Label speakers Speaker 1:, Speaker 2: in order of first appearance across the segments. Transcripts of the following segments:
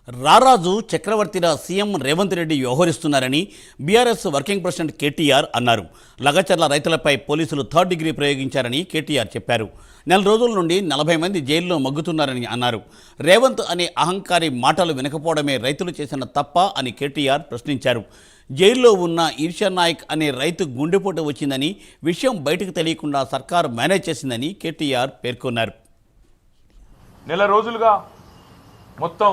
Speaker 1: రారాజు చక్రవర్తిలా సీఎం రేవంత్ రెడ్డి వ్యవహరిస్తున్నారని BRS working president KTR అన్నారు. లగచర్ల రైతులపై పోలీసులు థర్డ్ డిగ్రీ ప్రయోగించారని కేటీఆర్ చెప్పారు. నెల రోజుల నుండి 40 మంది జైల్లో మగ్గుతున్నారని అన్నారు. రేవంత్ అనే అహంకారి మాటలు వినకపోవడమే రైతులు చేసిన తప్ప అని కేటీఆర్ ప్రశ్నించారు. జైల్లో ఉన్న ఈర్ష్యా నాయక్ అనే రైతు గుండెపోటు వచ్చిందని, విషయం బయటకు తెలియకుండా సర్కారు మేనేజ్ చేసిందని కేటీఆర్ పేర్కొన్నారు.
Speaker 2: నెల రోజులుగా మొత్తం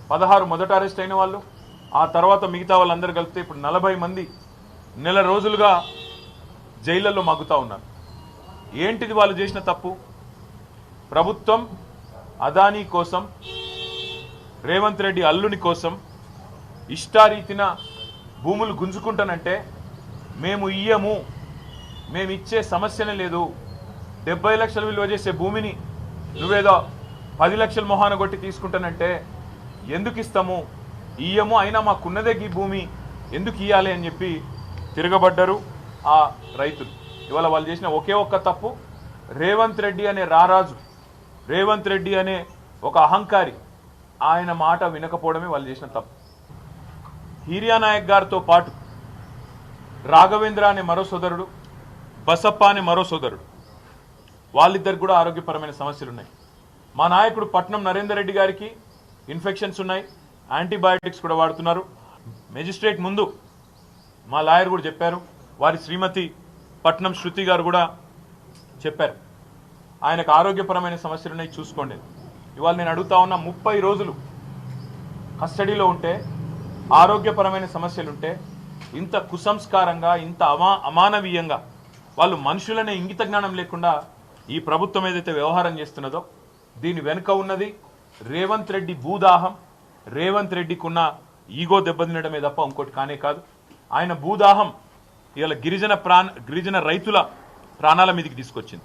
Speaker 2: 16 మొదట అరెస్ట్ అయిన వాళ్ళు, ఆ తర్వాత మిగతా వాళ్ళందరూ కలిపితే ఇప్పుడు 40 మంది నెల రోజులుగా జైళ్ళల్లో మగ్గుతూ ఉన్నారు. ఏంటిది వాళ్ళు చేసిన తప్పు? ప్రభుత్వం అదానీ కోసం, రేవంత్ రెడ్డి అల్లుని కోసం ఇష్టారీతిన భూములు గుంజుకుంటానంటే మేము ఇయ్యము, మేము ఇచ్చే సమస్యనే లేదు, 70 లక్షలు విలువ చేసే భూమిని నువ్వేదో 10 లక్షల మొహాన కొట్టి తీసుకుంటానంటే ఎందుకు ఇస్తాము, ఇయ్యము, అయినా మాకున్నదే ఈ భూమి ఎందుకు ఇవ్వాలి అని చెప్పి తిరగబడ్డారు ఆ రైతులు. ఇవాళ వాళ్ళు చేసిన ఒకే ఒక్క తప్పు, రేవంత్ రెడ్డి అనే రారాజు, రేవంత్ రెడ్డి అనే ఒక అహంకారి ఆయన మాట వినకపోవడమే వాళ్ళు చేసిన తప్పు. ఈర్ష్యా నాయక్ గారితో పాటు రాఘవేంద్ర అనే మరో సోదరుడు, బసప్ప అనే మరో సోదరుడు, వాళ్ళిద్దరికి కూడా ఆరోగ్యపరమైన సమస్యలు ఉన్నాయి. మా నాయకుడు పట్నం నరేందర్ రెడ్డి గారికి ఇన్ఫెక్షన్స్ ఉన్నాయి, యాంటీబయాటిక్స్ కూడా వాడుతున్నారు. మెజిస్ట్రేట్ ముందు మా లాయర్ కూడా చెప్పారు, వారి శ్రీమతి పట్నం శృతి గారు కూడా చెప్పారు, ఆయనకు ఆరోగ్యపరమైన సమస్యలు ఉన్నాయి, చూసుకోండి. ఇవాళ నేను అడుగుతా ఉన్నా, 30 రోజులు కస్టడీలో ఉంటే, ఆరోగ్యపరమైన సమస్యలుంటే, ఇంత కుసంస్కారంగా, ఇంత అమానవీయంగా వాళ్ళు మనుషులనే ఇంగిత జ్ఞానం లేకుండా ఈ ప్రభుత్వం ఏదైతే వ్యవహారం చేస్తున్నదో దీని వెనుక ఉన్నది రేవంత్ రెడ్డి భూదాహం, రేవంత్ రెడ్డికి ఉన్న ఈగో దెబ్బతినడమే తప్ప ఇంకోటి కానే కాదు. ఆయన భూదాహం ఇవాళ గిరిజన రైతుల ప్రాణాల మీదకి తీసుకొచ్చింది.